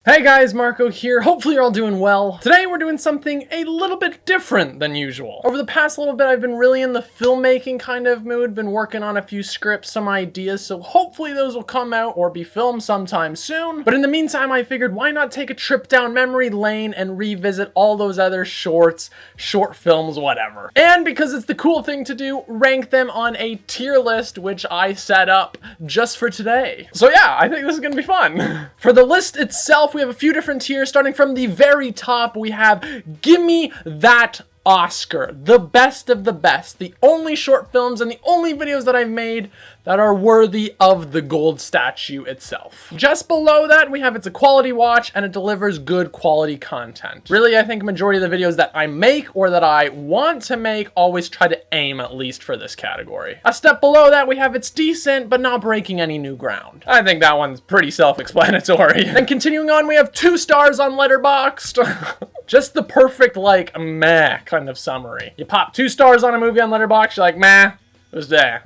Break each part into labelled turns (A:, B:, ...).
A: Hey guys, Marco here. Hopefully you're all doing well. Today we're doing something a little bit different than usual. Over the past little bit, I've been really in the filmmaking kind of mood, been working on a few scripts, some ideas, so hopefully those will come out or be filmed sometime soon. But in the meantime, I figured why not take a trip down memory lane and revisit all those other short films, whatever. And because it's the cool thing to do, rank them on a tier list, which I set up just for today. So yeah, I think this is gonna be fun. For the list itself, we have a few different tiers. Starting from the very top, we have Gimme That Oscar, the best of the best, the only short films and the only videos that I've made that are worthy of the gold statue itself. Just below that, we have It's a Quality Watch and it delivers good quality content. Really, I think majority of the videos that I make or that I want to make always try to aim at least for this category. A step below that, we have It's Decent but not breaking any new ground. I think that one's pretty self-explanatory. And continuing on, we have 2 stars on Letterboxd. Just the perfect, like, meh kind of summary. You pop 2 stars on a movie on Letterboxd, you're like, meh, it was there.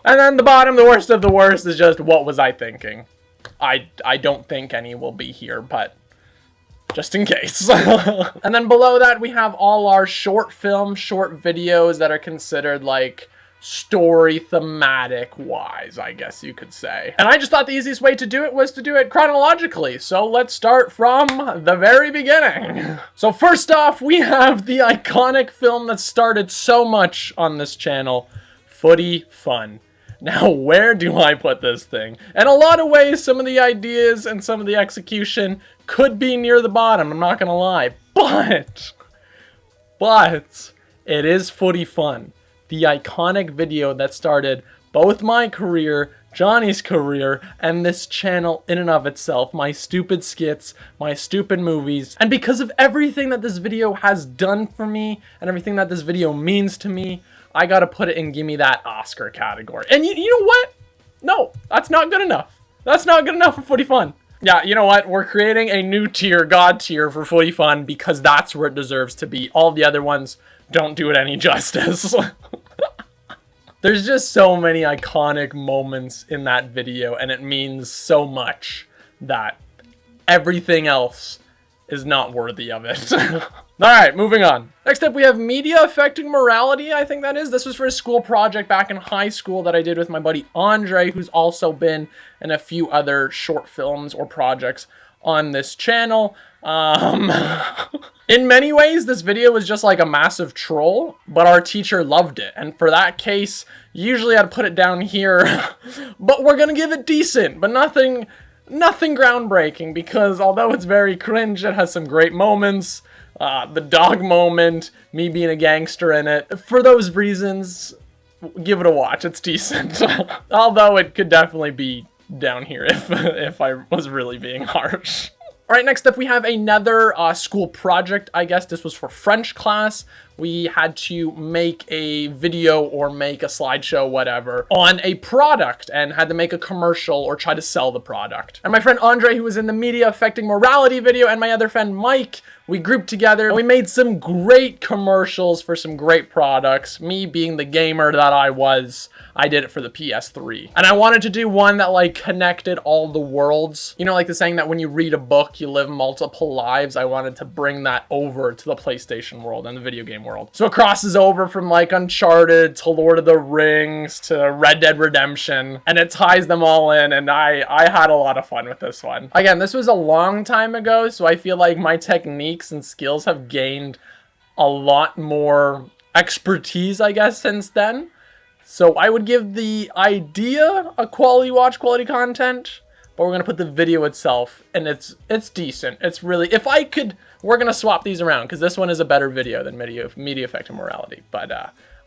A: And then the bottom, the worst of the worst, is just, what was I thinking? I don't think any will be here, but just in case. And then below that, we have all our short videos that are considered, like, story thematic wise, I guess you could say. And I just thought the easiest way to do it was to do it chronologically. So let's start from the very beginning. So first off, we have the iconic film that started so much on this channel, Footy Fun. Now, where do I put this thing? In a lot of ways, some of the ideas and some of the execution could be near the bottom, I'm not gonna lie. But it is Footy Fun. The iconic video that started both my career, Johnny's career, and this channel in and of itself. My stupid skits, my stupid movies. And because of everything that this video has done for me, and everything that this video means to me, I gotta put it in Gimme That Oscar category. And you know what? No, that's not good enough. That's not good enough for Footy Fun. Yeah, you know what? We're creating a new tier, God tier, for Footy Fun because that's where it deserves to be. All the other ones don't do it any justice. There's just so many iconic moments in that video, and it means so much that everything else is not worthy of it. Alright, moving on. Next up, we have Media Affecting Morality, I think that is. This was for a school project back in high school that I did with my buddy Andre, who's also been in a few other short films or projects on this channel. In many ways, this video was just like a massive troll, but our teacher loved it. And for that case, usually I'd put it down here, but we're gonna give it decent, but nothing groundbreaking, because although it's very cringe, it has some great moments. The dog moment, me being a gangster in it. For those reasons, give it a watch, it's decent. Although it could definitely be down here if I was really being harsh. Alright, next up we have another school project, I guess. This was for French class. We had to make a video or make a slideshow, whatever, on a product and had to make a commercial or try to sell the product. And my friend Andre, who was in the Media Affecting Morality video, and my other friend Mike, we grouped together and we made some great commercials for some great products. Me being the gamer that I was, I did it for the PS3. And I wanted to do one that like connected all the worlds. You know, like the saying that when you read a book, you live multiple lives. I wanted to bring that over to the PlayStation world and the video game world. So it crosses over from like Uncharted to Lord of the Rings to Red Dead Redemption, and it ties them all in, and I had a lot of fun with this one. Again, this was a long time ago, so I feel like my techniques and skills have gained a lot more expertise, I guess, since then. So I would give the idea a quality watch, quality content, but we're gonna put the video itself, and it's decent. It's really, if I could, we're gonna swap these around because this one is a better video than Media Affecting Morality, but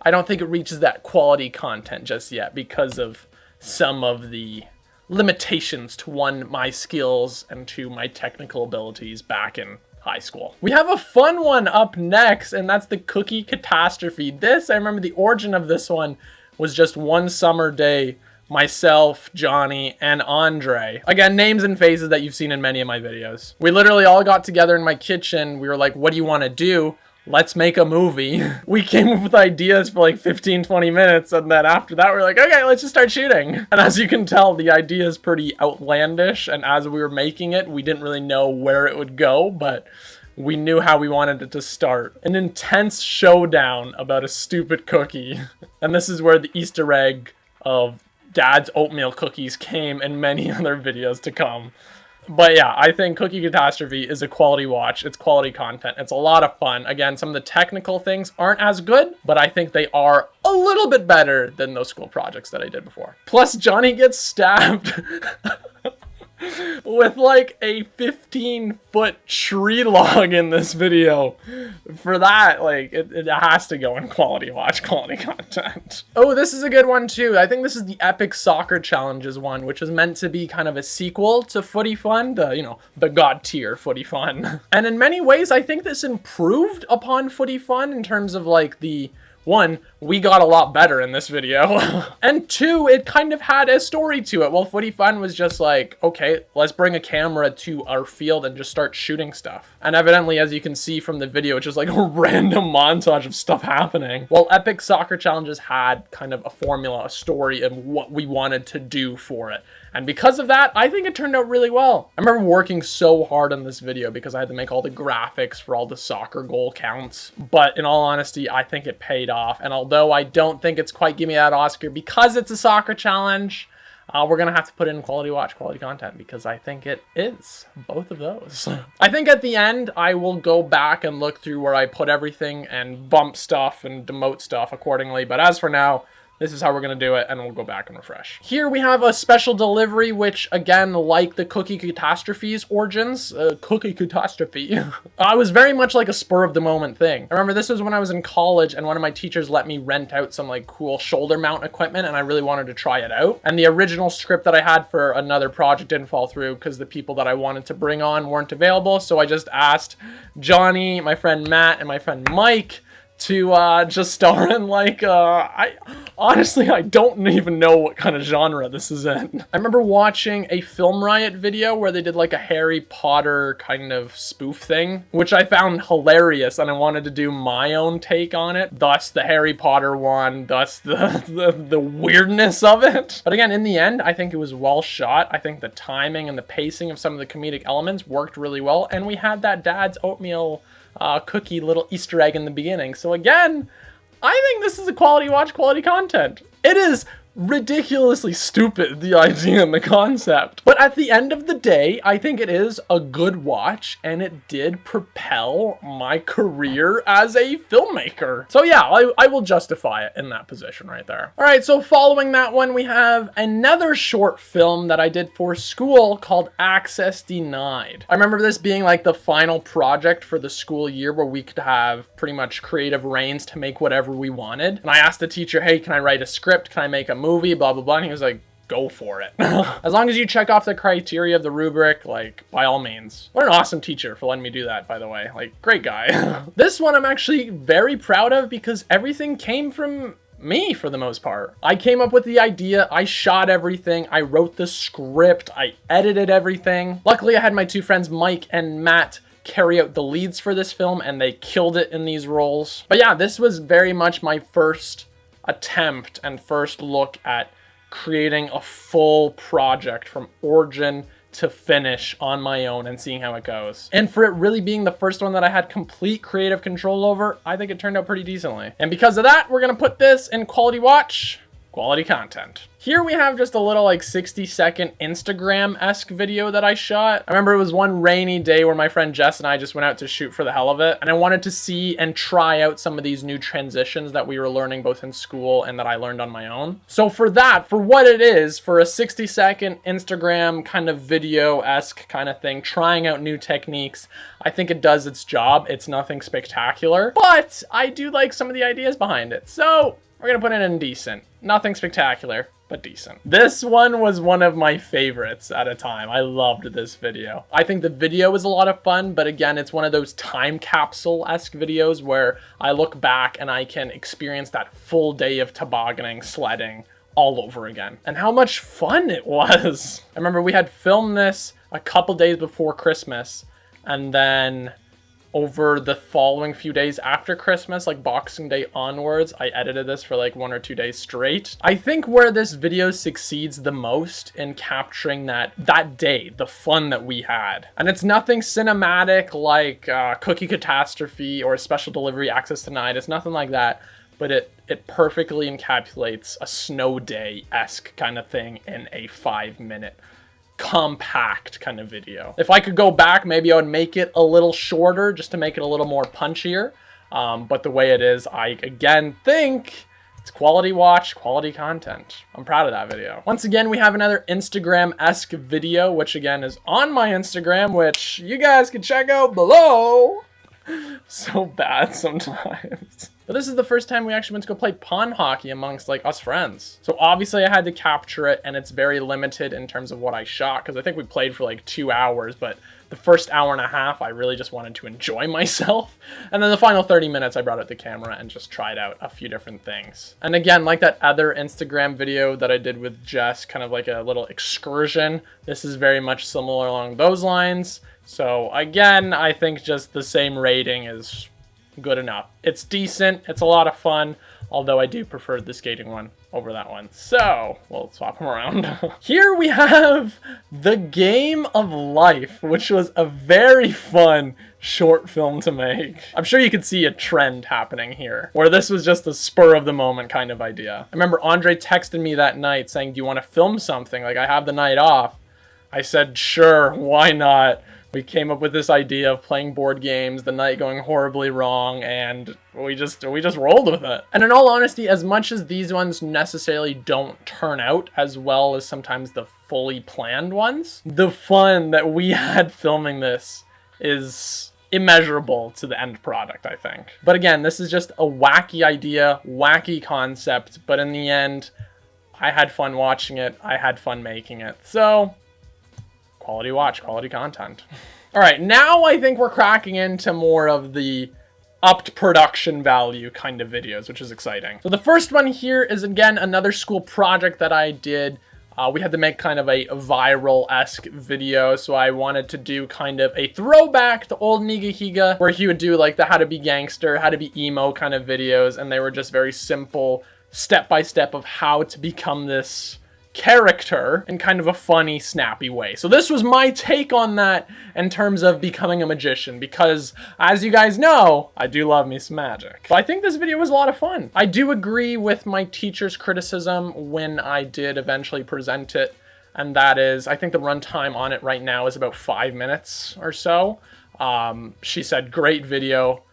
A: I don't think it reaches that quality content just yet because of some of the limitations to one, my skills, and two, my technical abilities back in high school. We have a fun one up next, and that's the Cookie Catastrophe. This, I remember the origin of this one was just one summer day, myself, Johnny, and Andre. Again, names and faces that you've seen in many of my videos. We literally all got together in my kitchen. We were like, what do you want to do? let's make a movie. We came up with ideas for like 15-20 minutes, and then after that we're like, okay, let's just start shooting. And as you can tell, the idea is pretty outlandish, and as we were making it, we didn't really know where it would go, but we knew how we wanted it to start. An intense showdown about a stupid cookie. And this is where the Easter egg of Dad's oatmeal cookies came, and many other videos to come. But yeah, I think Cookie Catastrophe is a quality watch. It's quality content. It's a lot of fun. Again, some of the technical things aren't as good, but I think they are a little bit better than those school projects that I did before. Plus, Johnny gets stabbed with like a 15-foot tree log in this video. For that, like, it has to go in quality watch, quality content. Oh, this is a good one too. I think this is the Epic Soccer Challenges one, which is meant to be kind of a sequel to Footy Fun, the god tier Footy Fun. And in many ways, I think this improved upon Footy Fun in terms of like one, we got a lot better in this video. And two, it kind of had a story to it. Well, Footy Fun was just like, okay, let's bring a camera to our field and just start shooting stuff. And evidently, as you can see from the video, it's just like a random montage of stuff happening. While Epic Soccer Challenges had kind of a formula, a story of what we wanted to do for it. And because of that, I think it turned out really well. I remember working so hard on this video because I had to make all the graphics for all the soccer goal counts. But in all honesty, I think it paid off. And although I don't think it's quite Give Me That Oscar because it's a soccer challenge, we're going to have to put in quality watch, quality content, because I think it is both of those. I think at the end, I will go back and look through where I put everything and bump stuff and demote stuff accordingly. But as for now, this is how we're going to do it, and we'll go back and refresh. Here we have a special delivery, which, again, like the Cookie Catastrophe's origins, Cookie Catastrophe, was very much like a spur-of-the-moment thing. I remember this was when I was in college, and one of my teachers let me rent out some, like, cool shoulder mount equipment, and I really wanted to try it out. And the original script that I had for another project didn't fall through because the people that I wanted to bring on weren't available, so I just asked Johnny, my friend Matt, and my friend Mike to just star in, like, honestly, I don't even know what kind of genre this is in. I remember watching a Film Riot video where they did like a Harry Potter kind of spoof thing, which I found hilarious, and I wanted to do my own take on it. Thus the Harry Potter one, thus the weirdness of it. But again, in the end, I think it was well shot. I think the timing and the pacing of some of the comedic elements worked really well, and we had that Dad's oatmeal cookie little Easter egg in the beginning. So again, I think this is a quality watch, quality content. It is ridiculously stupid, the idea and the concept. But at the end of the day, I think it is a good watch, and it did propel my career as a filmmaker. So yeah, I will justify it in that position right there. All right, so following that one, we have another short film that I did for school called Access Denied. I remember this being like the final project for the school year where we could have pretty much creative reins to make whatever we wanted. And I asked the teacher, hey, can I write a script? Can I make a movie? Blah, blah, blah. And he was like, go for it. As long as you check off the criteria of the rubric, like, by all means. What an awesome teacher for letting me do that, by the way. Like, great guy. This one I'm actually very proud of because everything came from me for the most part. I came up with the idea, I shot everything, I wrote the script, I edited everything. Luckily, I had my two friends, Mike and Matt, carry out the leads for this film, and they killed it in these roles. But yeah, this was very much my first attempt and first look at creating a full project from origin to finish on my own and seeing how it goes. And for it really being the first one that I had complete creative control over, I think it turned out pretty decently. And because of that, we're gonna put this in quality watch, quality content. Here we have just a little like 60-second Instagram-esque video that I shot. I remember it was one rainy day where my friend Jess and I just went out to shoot for the hell of it. And I wanted to see and try out some of these new transitions that we were learning both in school and that I learned on my own. So for that, for what it is, for a 60-second Instagram kind of video-esque kind of thing, trying out new techniques, I think it does its job. It's nothing spectacular, but I do like some of the ideas behind it. So we're gonna put it in decent. Nothing spectacular, but decent. This one was one of my favorites at a time. I loved this video. I think the video is a lot of fun, but again, it's one of those time capsule-esque videos where I look back and I can experience that full day of tobogganing, sledding, all over again. And how much fun it was. I remember we had filmed this a couple days before Christmas, and then over the following few days after Christmas, like Boxing Day onwards. I edited this for like 1 or 2 days straight. I think where this video succeeds the most in capturing that day, the fun that we had. And it's nothing cinematic like Cookie Catastrophe or Special Delivery Access Denied. It's nothing like that, but it perfectly encapsulates a snow day-esque kind of thing in a 5-minute compact kind of video. If I could go back, maybe I would make it a little shorter just to make it a little more punchier. But the way it is, I again think it's quality watch, quality content. I'm proud of that video. Once again, we have another Instagram-esque video, which again is on my Instagram, which you guys can check out below. So bad sometimes. But this is the first time we actually went to go play pond hockey amongst like us friends. So obviously I had to capture it, and it's very limited in terms of what I shot, because I think we played for like 2 hours, but the first hour and a half, I really just wanted to enjoy myself. And then the final 30 minutes, I brought out the camera and just tried out a few different things. And again, like that other Instagram video that I did with Jess, kind of like a little excursion, this is very much similar along those lines. So again, I think just the same rating is good enough. It's decent, it's a lot of fun, although I do prefer the skating one over that one. So we'll swap them around. Here we have The Game of Life, which was a very fun short film to make. I'm sure you could see a trend happening here, where this was just a spur of the moment kind of idea. I remember Andre texted me that night saying, "Do you want to film something? Like, I have the night off." I said, "Sure, why not?" We came up with this idea of playing board games, the night going horribly wrong, and we just rolled with it. And in all honesty, as much as these ones necessarily don't turn out as well as sometimes the fully planned ones, the fun that we had filming this is immeasurable to the end product, I think. But again, this is just a wacky idea, wacky concept, but in the end, I had fun watching it, I had fun making it. So quality watch, quality content. All right, now I think we're cracking into more of the upped production value kind of videos, which is exciting. So the first one here is, again, another school project that I did. We had to make kind of a viral-esque video, so I wanted to do kind of a throwback to old Nigahiga, where he would do like the how to be gangster, how to be emo kind of videos, and they were just very simple, step-by-step of how to become this character in kind of a funny, snappy way. So this was my take on that in terms of becoming a magician, because as you guys know, I do love me some magic. But I think this video was a lot of fun. I do agree with my teacher's criticism when I did eventually present it, and that is, I think the runtime on it right now is about 5 minutes or so. She said, great video,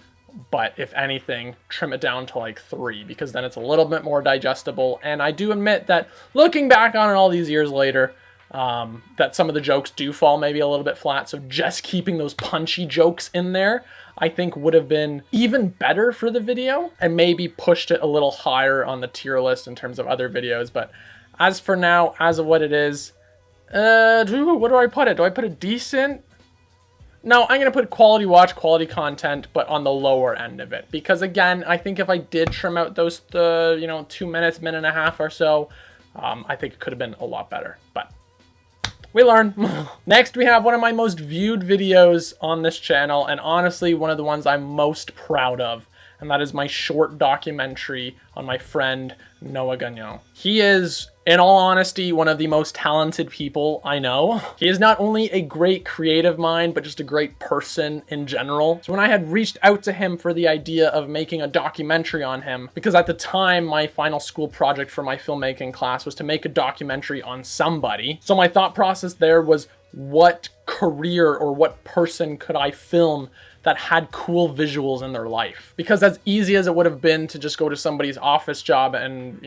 A: but if anything, trim it down to like 3, because then it's a little bit more digestible. And I do admit that looking back on it all these years later, that some of the jokes do fall maybe a little bit flat. So just keeping those punchy jokes in there, I think would have been even better for the video, and maybe pushed it a little higher on the tier list in terms of other videos. But as for now, as of what it is, what do I put it? Do I put it decent? No, I'm going to put quality watch, quality content, but on the lower end of it. Because again, I think if I did trim out those, 2 minutes, minute and a half or so, I think it could have been a lot better. But we learn. Next, we have one of my most viewed videos on this channel, and honestly, one of the ones I'm most proud of. And that is my short documentary on my friend, Noah Gagnon. He is, in all honesty, one of the most talented people I know. He is not only a great creative mind, but just a great person in general. So when I had reached out to him for the idea of making a documentary on him, because at the time, my final school project for my filmmaking class was to make a documentary on somebody. So my thought process there was, what career or what person could I film that had cool visuals in their life? Because as easy as it would have been to just go to somebody's office job and,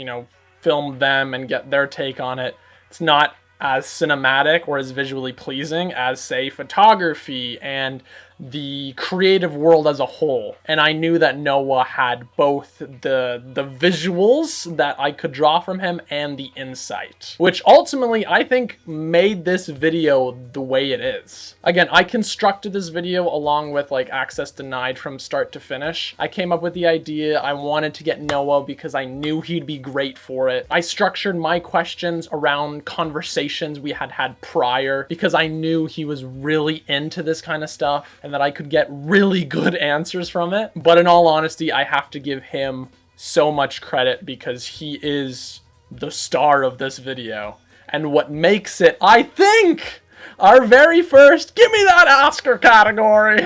A: film them and get their take on it, it's not as cinematic or as visually pleasing as, say, photography and the creative world as a whole. And I knew that Noah had both the visuals that I could draw from him and the insight, which ultimately I think made this video the way it is. Again, I constructed this video along with like Access Denied from start to finish. I came up with the idea. I wanted to get Noah because I knew he'd be great for it. I structured my questions around conversation conversations we had prior, because I knew he was really into this kind of stuff and that I could get really good answers from it. But in all honesty, I have to give him so much credit because he is the star of this video and what makes it, I think, our very first Give Me That Oscar category.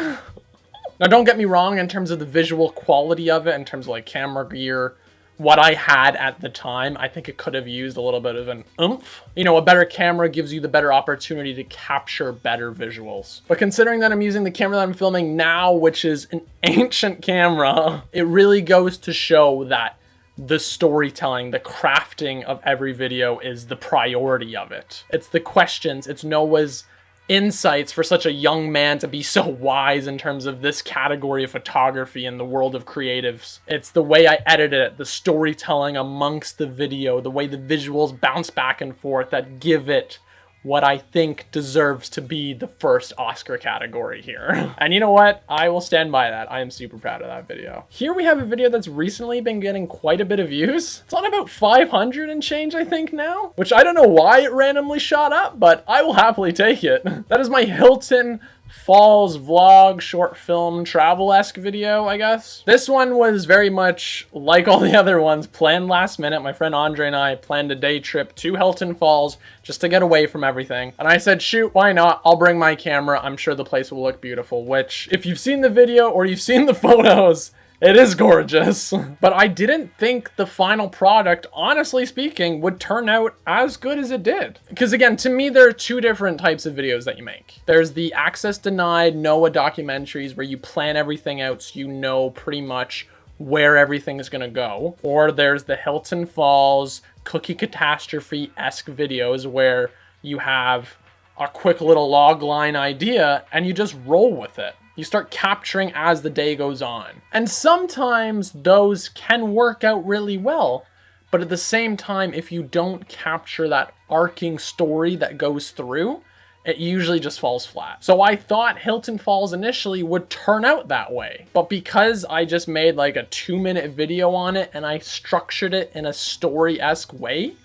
A: Now, don't get me wrong in terms of the visual quality of it, in terms of like camera gear, what I had at the time, I think it could have used a little bit of an oomph. You know, a better camera gives you the better opportunity to capture better visuals. But considering that I'm using the camera that I'm filming now, which is an ancient camera, it really goes to show that the storytelling, the crafting of every video is the priority of it. It's the questions, it's Noah's insights for such a young man to be so wise in terms of this category of photography in the world of creatives. It's the way I edit it, the storytelling amongst the video, the way the visuals bounce back and forth that give it what I think deserves to be the first Oscar category here. And you know what? I will stand by that. I am super proud of that video. Here we have a video that's recently been getting quite a bit of views. It's on about 500 and change, I think now, which I don't know why it randomly shot up, but I will happily take it. That is my Hilton Falls vlog, short film, travel-esque video, I guess. This one was very much like all the other ones, planned last minute. My friend Andre and I planned a day trip to Hilton Falls just to get away from everything. And I said, shoot, why not? I'll bring my camera. I'm sure the place will look beautiful, which if you've seen the video or you've seen the photos, it is gorgeous. But I didn't think the final product, honestly speaking, would turn out as good as it did. Because again, to me, there are two different types of videos that you make. There's the access denied Noah documentaries where you plan everything out so you know pretty much where everything is gonna go. Or there's the Hilton Falls cookie catastrophe-esque videos where you have a quick little log line idea and you just roll with it. You start capturing as the day goes on. And sometimes those can work out really well, but at the same time, if you don't capture that arcing story that goes through, it usually just falls flat. So I thought Hilton Falls initially would turn out that way, but because I just made like a 2-minute video on it and I structured it in a story-esque way,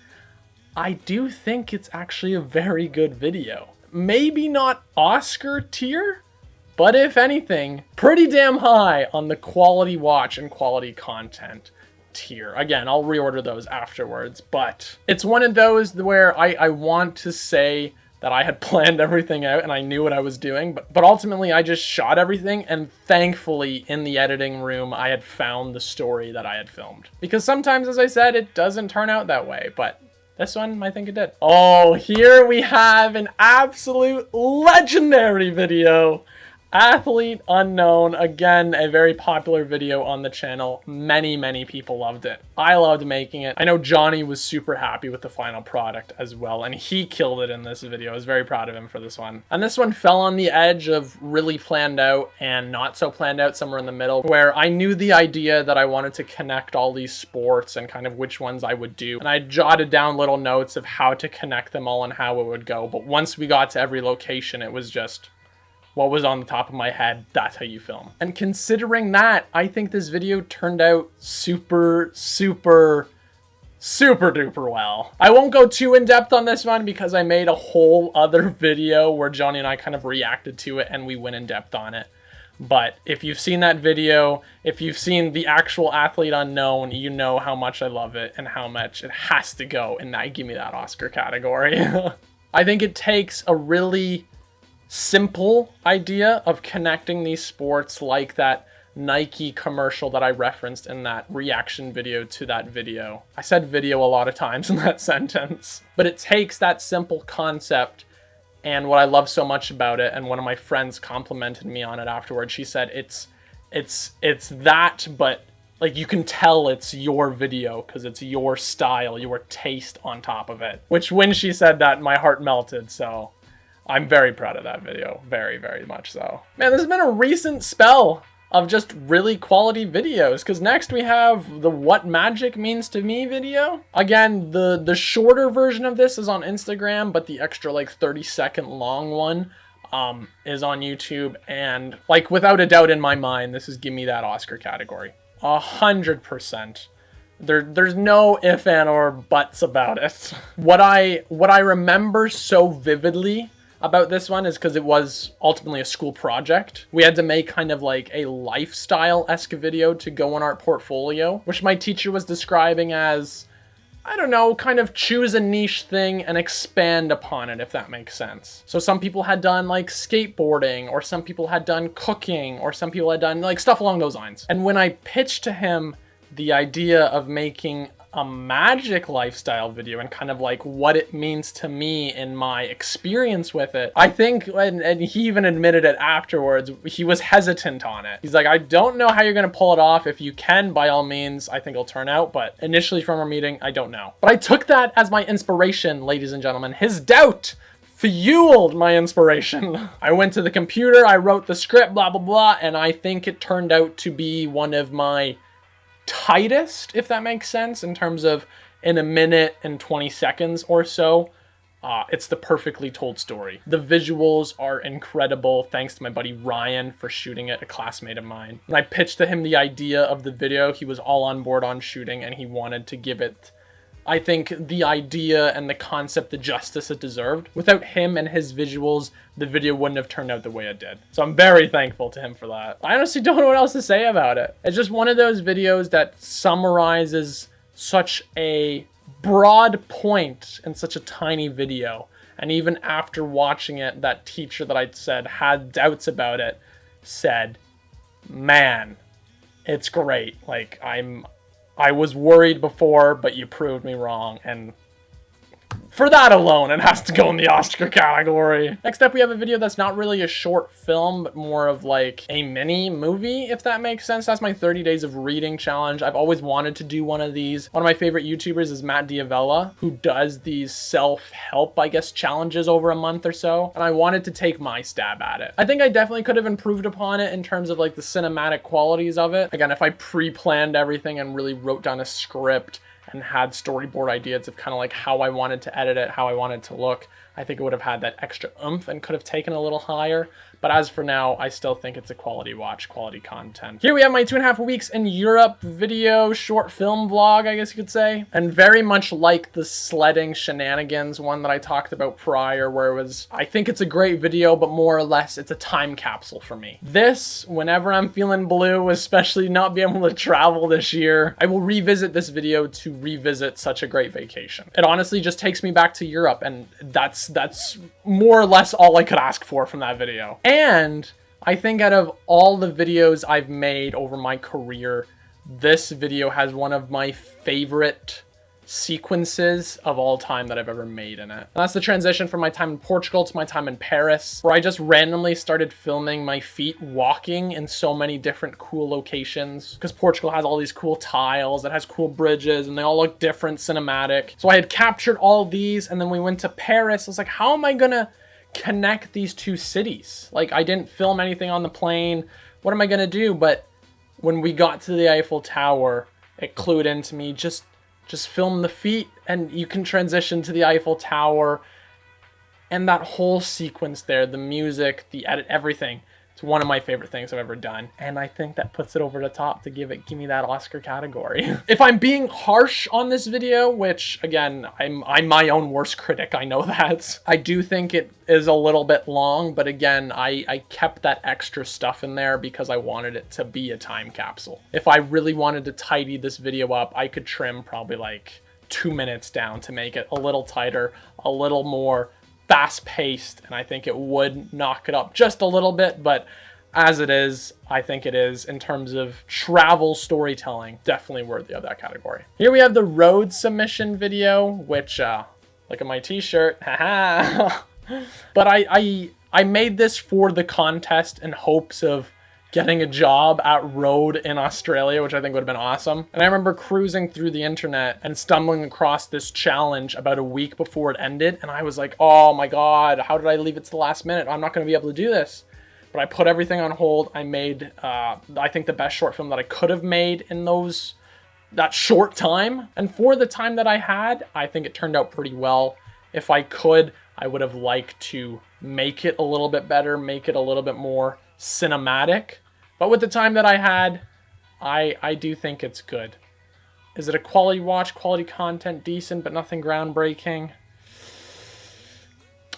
A: I do think it's actually a very good video. Maybe not Oscar tier, but if anything, pretty damn high on the quality watch and quality content tier. Again, I'll reorder those afterwards, but it's one of those where I want to say that I had planned everything out and I knew what I was doing, but ultimately I just shot everything, and thankfully in the editing room I had found the story that I had filmed. Because sometimes, as I said, it doesn't turn out that way, but this one, I think it did. Oh, here we have an absolute legendary video. Athlete Unknown, again, a very popular video on the channel. Many people loved it. I loved making it. I know Johnny was super happy with the final product as well, and he killed it in this video. I was very proud of him for this one. And this one fell on the edge of really planned out and not so planned out, somewhere in the middle, where I knew the idea that I wanted to connect all these sports and kind of which ones I would do. And I jotted down little notes of how to connect them all and how it would go. But once we got to every location, it was just what was on the top of my head. That's how you film. And considering that, I think this video turned out super duper well. I won't go too in depth on this one because I made a whole other video where Johnny and I kind of reacted to it and we went in depth on it. But if you've seen that video, if you've seen the actual Athlete Unknown, you know how much I love it and how much it has to go in that Give Me That Oscar category. I think it takes a really simple idea of connecting these sports, like that Nike commercial that I referenced in that reaction video to that video. I said video a lot of times in that sentence, but it takes that simple concept. And what I love so much about it, and one of my friends complimented me on it afterwards, she said it's that, but like you can tell it's your video because it's your style, your taste on top of it. Which when she said that, my heart melted. So I'm very proud of that video. Very much so. Man, this has been a recent spell of just really quality videos, because next we have the What Magic Means to Me video. Again, the shorter version of this is on Instagram, but the extra like 30-second long one is on YouTube. And like without a doubt in my mind, this is Give Me That Oscar category. 100%. There's no if and or buts about it. What I remember so vividly about this one is because it was ultimately a school project. We had to make kind of like a lifestyle-esque video to go in our portfolio, which my teacher was describing as, I don't know, kind of choose a niche thing and expand upon it, if that makes sense. So some people had done like skateboarding, or some people had done cooking, or some people had done like stuff along those lines. And when I pitched to him the idea of making a magic lifestyle video and kind of like what it means to me in my experience with it, I think, and he even admitted it afterwards, he was hesitant on it. He's like, I don't know how you're gonna pull it off. If you can, by all means, I think it'll turn out, but initially from our meeting, I don't know. But I took that as my inspiration, ladies and gentlemen. His doubt fueled my inspiration. I went to the computer, I wrote the script, blah, blah, blah, and I think it turned out to be one of my tightest, if that makes sense, in terms of in a minute and 20 seconds or so. It's the perfectly told story. The visuals are incredible, thanks to my buddy Ryan for shooting it, a classmate of mine. When I pitched to him the idea of the video, he was all on board on shooting, and he wanted to give it, I think, the idea and the concept the justice it deserved. Without him and his visuals, the video wouldn't have turned out the way it did. So I'm very thankful to him for that. I honestly don't know what else to say about it. It's just one of those videos that summarizes such a broad point in such a tiny video. And even after watching it, that teacher that I'd said had doubts about it said, man, it's great. Like, I was worried before, but you proved me wrong, and for that alone, it has to go in the Oscar category. Next up, we have a video that's not really a short film, but more of like a mini movie, if that makes sense. That's my 30 days of reading challenge. I've always wanted to do one of these. One of my favorite YouTubers is Matt Diavella, who does these self-help, I guess, challenges over a month or so, and I wanted to take my stab at it. I think I definitely could have improved upon it in terms of like the cinematic qualities of it. Again, if I pre-planned everything and really wrote down a script and had storyboard ideas of kind of like how I wanted to edit it, how I wanted to look, I think it would have had that extra oomph and could have taken a little higher. But as for now, I still think it's a quality watch, quality content. Here we have my 2.5 weeks in Europe video, short film vlog, I guess you could say. And very much like the sledding shenanigans one that I talked about prior, where it was, I think it's a great video, but more or less it's a time capsule for me. This, whenever I'm feeling blue, especially not being able to travel this year, I will revisit this video to revisit such a great vacation. It honestly just takes me back to Europe, and that's more or less all I could ask for from that video. And I think out of all the videos I've made over my career, this video has one of my favorite sequences of all time that I've ever made in it. And that's the transition from my time in Portugal to my time in Paris, where I just randomly started filming my feet walking in so many different cool locations, because Portugal has all these cool tiles, it has cool bridges, and they all look different, cinematic. So I had captured all these, and then we went to Paris. I was like, how am I gonna connect these two cities? Like, I didn't film anything on the plane. What am I gonna do? But when we got to the Eiffel Tower, it clued into me, just film the feet and you can transition to the Eiffel Tower. And that whole sequence there, the music, the edit, everything. It's one of my favorite things I've ever done. And I think that puts it over the top to give me that Oscar category. If I'm being harsh on this video, which again, I'm my own worst critic, I know that. I do think it is a little bit long, but again, I kept that extra stuff in there because I wanted it to be a time capsule. If I really wanted to tidy this video up, I could trim probably like 2 minutes down to make it a little tighter, a little more fast-paced, and I think it would knock it up just a little bit, but as it is, I think it is, in terms of travel storytelling, definitely worthy of that category. Here we have the road submission video, which, look at my t-shirt, haha. But I made this for the contest in hopes of getting a job at Road in Australia, which I think would have been awesome. And I remember cruising through the internet and stumbling across this challenge about a week before it ended. And I was like, oh my God, how did I leave it to the last minute? I'm not going to be able to do this. But I put everything on hold. I made, I think, the best short film that I could have made in that short time. And for the time that I had, I think it turned out pretty well. If I could, I would have liked to make it a little bit better, make it a little bit more cinematic. But with the time that I had, I do think it's good. Is it a quality watch, quality content, decent, but nothing groundbreaking?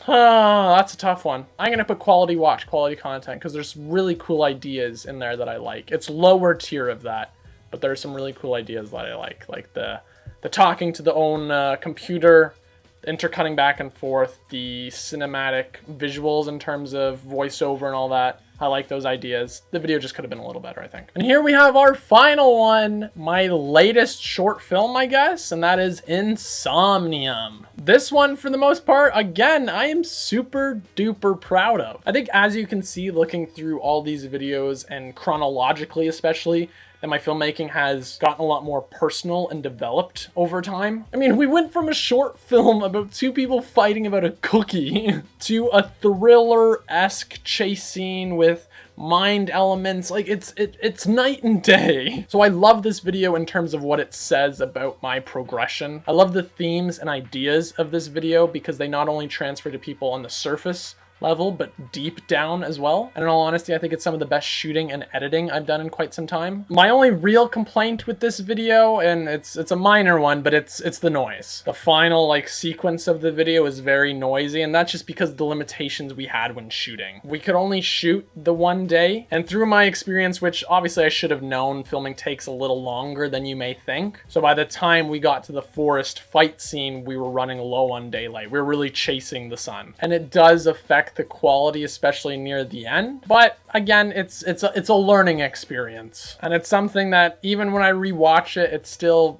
A: That's a tough one. I'm going to put quality watch, quality content, because there's really cool ideas in there that I like. It's lower tier of that, but there's some really cool ideas that I like the talking to the own computer, intercutting back and forth, the cinematic visuals in terms of voiceover and all that. I like those ideas. The video just could have been a little better, I think. And here we have our final one, my latest short film, I guess, and that is Insomnium. This one, for the most part, again, I am super duper proud of. I think as you can see, looking through all these videos and chronologically especially, that my filmmaking has gotten a lot more personal and developed over time. I mean, we went from a short film about two people fighting about a cookie to a thriller-esque chase scene with mind elements. Like, it's night and day. So I love this video in terms of what it says about my progression. I love the themes and ideas of this video because they not only transfer to people on the surface level, but deep down as well. And in all honesty, I think it's some of the best shooting and editing I've done in quite some time. My only real complaint with this video, and it's a minor one, but it's the noise. The final like sequence of the video is very noisy, and that's just because of the limitations we had when shooting. We could only shoot the one day, and through my experience, which obviously I should have known, filming takes a little longer than you may think. So by the time we got to the forest fight scene, we were running low on daylight. We were really chasing the sun, and it does affect the quality, especially near the end. But again, it's a learning experience, and it's something that even when I rewatch it, it still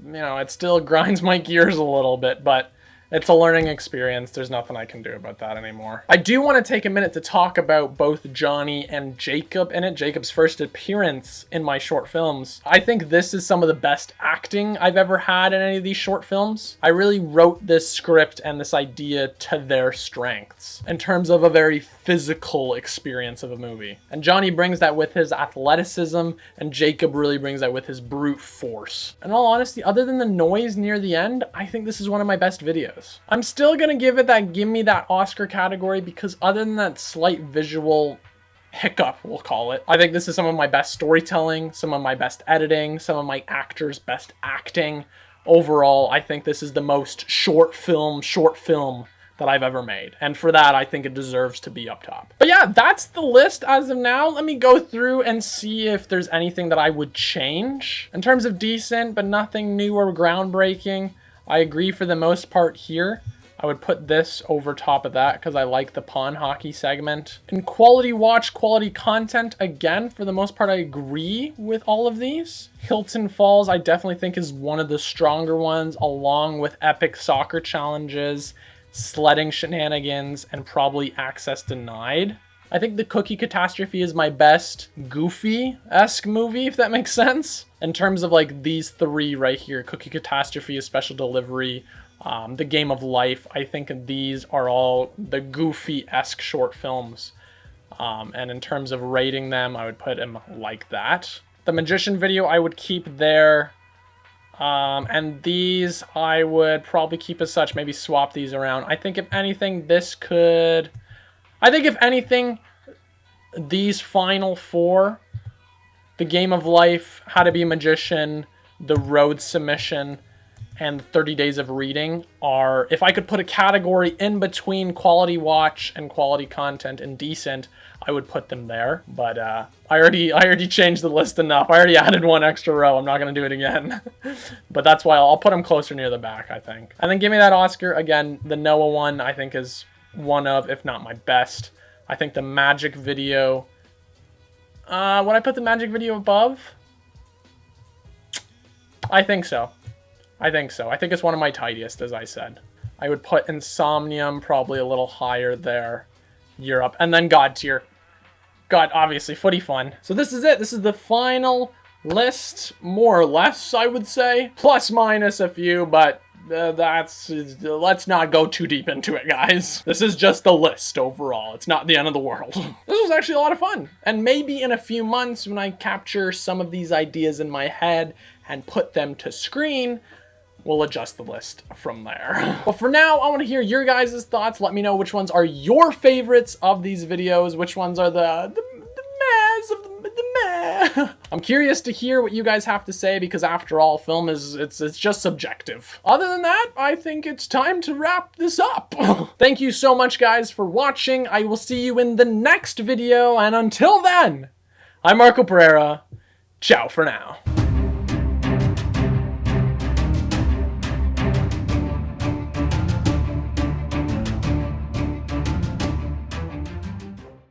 A: grinds my gears a little bit, but it's a learning experience. There's nothing I can do about that anymore. I do want to take a minute to talk about both Johnny and Jacob in it. Jacob's first appearance in my short films. I think this is some of the best acting I've ever had in any of these short films. I really wrote this script and this idea to their strengths in terms of a very physical experience of a movie. And Johnny brings that with his athleticism, and Jacob really brings that with his brute force. In all honesty, other than the noise near the end, I think this is one of my best videos. I'm still gonna give it that gimme that Oscar category because other than that slight visual hiccup, we'll call it, I think this is some of my best storytelling, some of my best editing, some of my actors' best acting. Overall, I think this is the most short film that I've ever made. And for that, I think it deserves to be up top. But yeah, that's the list as of now. Let me go through and see if there's anything that I would change. In terms of decent, but nothing new or groundbreaking, I agree for the most part here. I would put this over top of that because I like the pawn hockey segment. In quality watch, quality content, again, for the most part, I agree with all of these. Hilton Falls, I definitely think is one of the stronger ones, along with epic soccer challenges, sledding shenanigans, and probably access denied. I think the Cookie Catastrophe is my best Goofy-esque movie, if that makes sense. In terms of like these three right here, Cookie Catastrophe, A Special Delivery, The Game of Life, I think these are all the Goofy-esque short films. And in terms of rating them, I would put them like that. The Magician video I would keep there. And these I would probably keep as such, maybe swap these around. I think if anything, these final four, The Game of Life, How to Be a Magician, The Road Submission, and 30 Days of Reading are, if I could put a category in between quality watch and quality content and decent, I would put them there. But I already changed the list enough. I already added one extra row. I'm not going to do it again. But that's why I'll put them closer near the back, I think. And then give me that Oscar. Again, the Noah one I think is one of, if not my best. I think the Magic video... would I put the Magic video above? I think so. I think it's one of my tidiest, as I said. I would put Insomnium probably a little higher there. Europe. And then God tier. God, obviously, Footy Fun. So this is it. This is the final list, more or less, I would say. Plus, minus a few, but let's not go too deep into it, guys. This is just the list overall. It's not the end of the world. This was actually a lot of fun. And maybe in a few months, when I capture some of these ideas in my head and put them to screen, we'll adjust the list from there. But for now, I want to hear your guys' thoughts. Let me know which ones are your favorites of these videos, which ones are the mehs of the meh. I'm curious to hear what you guys have to say, because after all, film it's just subjective. Other than that, I think it's time to wrap this up. Thank you so much, guys, for watching. I will see you in the next video, and until then, I'm Marco Pereira. Ciao for now.